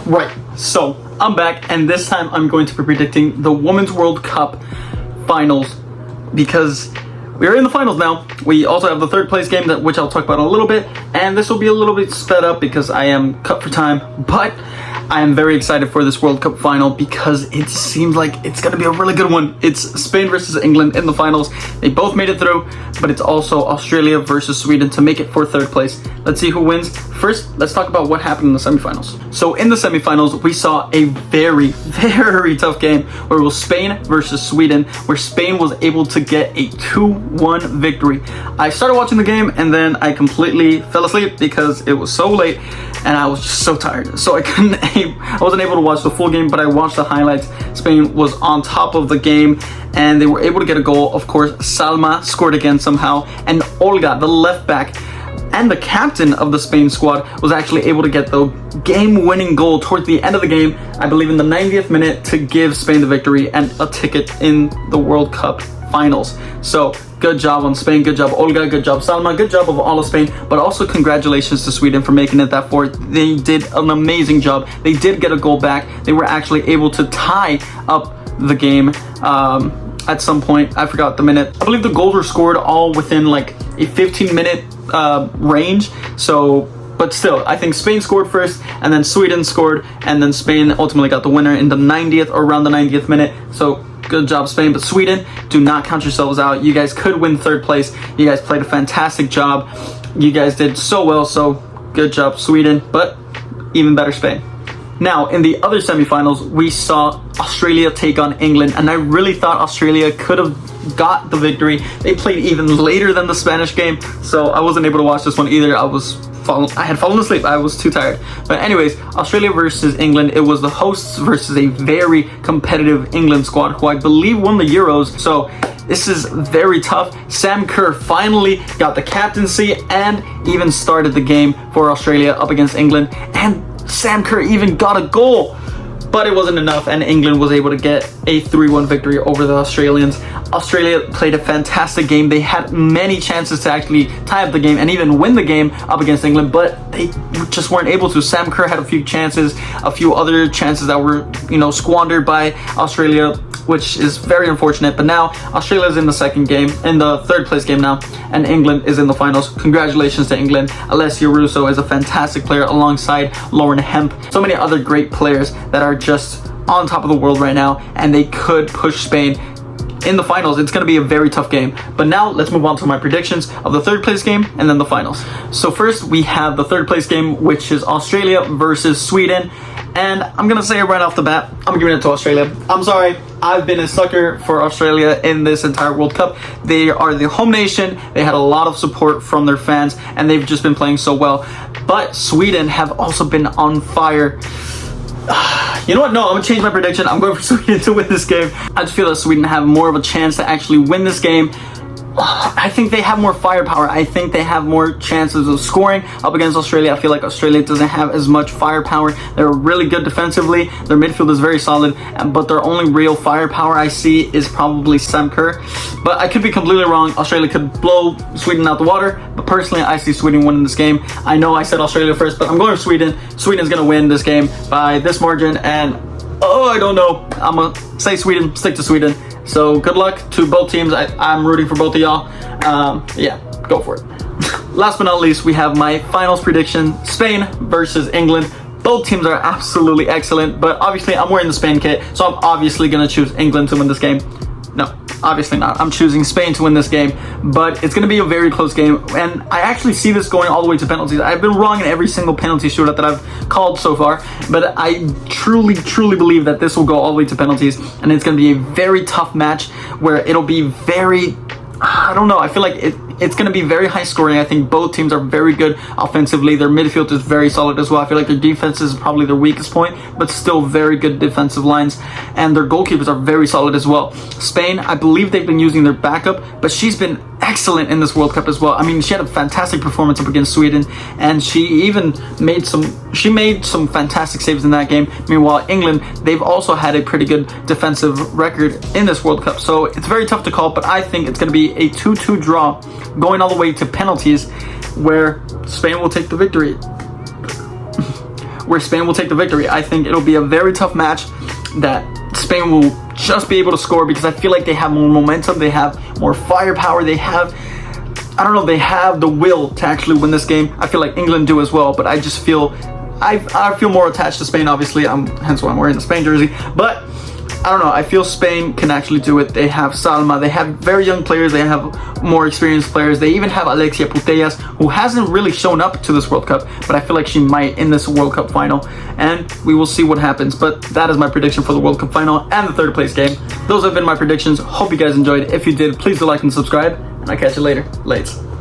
Right, so I'm back, and this time I'm going to be predicting the Women's World Cup finals because we're in the finals now. We also have the third place game, which I'll talk about in a little bit, and this will be a little bit sped up because I am cut for time, but I am very excited for this World Cup final because it seems like it's going to be a really good one. It's Spain versus England in the finals. They both made it through, but it's also Australia versus Sweden to make it for third place. Let's see who wins. First, let's talk about what happened in the semifinals. So in the semifinals, we saw a very, very tough game where it was Spain versus Sweden, where Spain was able to get a 2-1 victory. I started watching the game and then I completely fell asleep because it was so late and I was just so tired. So I wasn't able to watch the full game, but I watched the highlights. Spain was on top of the game and they were able to get a goal. Of course, Salma scored again somehow, and Olga, the left back and the captain of the Spain squad, was actually able to get the game-winning goal towards the end of the game, I believe in the 90th minute, to give Spain the victory and a ticket in the World Cup finals. So good job on Spain, good job Olga, good job Salma, good job of all of Spain, but also congratulations to Sweden for making it that far. They did an amazing job. They did get a goal back. They were actually able to tie up the game at some point. I forgot the minute. I believe the goals were scored all within like a 15-minute range. So, but still, I think Spain scored first, and then Sweden scored, and then Spain ultimately got the winner in the 90th or around the 90th minute. So good job, Spain. But Sweden, do not count yourselves out. You guys could win third place. You guys played a fantastic job. You guys did so well. So good job, Sweden. But even better, Spain. Now, in the other semifinals, we saw Australia take on England, and I really thought Australia could have got the victory. They played even later than the Spanish game, so I wasn't able to watch this one either. I had fallen asleep. I was too tired. But anyways, Australia versus England, it was the hosts versus a very competitive England squad who I believe won the Euros. So this is very tough. Sam Kerr finally got the captaincy and even started the game for Australia up against England. And Sam Kerr even got a goal, but it wasn't enough, and England was able to get a 3-1 victory over the Australians. Australia played a fantastic game. They had many chances to actually tie up the game and even win the game up against England, but they just weren't able to. Sam Kerr had a few chances, a few other chances that were, squandered by Australia, which is very unfortunate. But now Australia is in the second game, in the third place game now, and England is in the finals. Congratulations to England. Alessia Russo is a fantastic player alongside Lauren Hemp. So many other great players that are just on top of the world right now, and they could push Spain in the finals. It's going to be a very tough game. But now let's move on to my predictions of the third place game and then the finals. So first we have the third place game, which is Australia versus Sweden. And I'm going to say it right off the bat, I'm giving it to Australia. I'm sorry, I've been a sucker for Australia in this entire World Cup. They are the home nation. They had a lot of support from their fans, and they've just been playing so well. But Sweden have also been on fire. You know what? No, I'm gonna change my prediction. I'm going for Sweden to win this game. I just feel that Sweden have more of a chance to actually win this game. I think they have more firepower. I think they have more chances of scoring up against Australia. I feel like Australia doesn't have as much firepower. They're really good defensively. Their midfield is very solid, but their only real firepower I see is probably Sam Kerr. But I could be completely wrong. Australia could blow Sweden out the water, but personally I see Sweden winning this game. I know I said Australia first, but I'm going for Sweden. Sweden's going to win this game by this margin, and I don't know. I'm going to say Sweden, stick to Sweden. So good luck to both teams. I'm rooting for both of y'all. Yeah, go for it. Last but not least, we have my finals prediction: Spain versus England. Both teams are absolutely excellent, but obviously I'm wearing the Spain kit, so I'm obviously going to choose England to win this game. No, obviously not. I'm choosing Spain to win this game, but it's going to be a very close game, and I actually see this going all the way to penalties. I've been wrong in every single penalty shootout that I've called so far, but I truly believe that this will go all the way to penalties, and it's going to be a very tough match where it'll be very, I don't know, I feel like it's going to be very high scoring. I think both teams are very good offensively. Their midfield is very solid as well. I feel like their defense is probably their weakest point, but still very good defensive lines. And their goalkeepers are very solid as well. Spain, I believe they've been using their backup, but she's been excellent in this World Cup as well. I mean, she had a fantastic performance up against Sweden, and she even made some fantastic saves in that game. Meanwhile, England, they've also had a pretty good defensive record in this World Cup. So it's very tough to call, but I think it's going to be a 2-2 draw going all the way to penalties, where Spain will take the victory. where Spain will take the victory. I think it'll be a very tough match that Spain will just be able to score because I feel like they have more momentum, they have more firepower, they have, I don't know, they have the will to actually win this game. I feel like England do as well, but I just feel, I feel more attached to Spain, obviously, hence why I'm wearing the Spain jersey, but I don't know, I feel Spain can actually do it. They have Salma, they have very young players, they have more experienced players, they even have Alexia Putellas, who hasn't really shown up to this World Cup, but I feel like she might in this World Cup final, and we will see what happens. But that is my prediction for the World Cup final and the third place game. Those have been my predictions. Hope you guys enjoyed. If you did, please do like and subscribe, and I'll catch you later. Lates.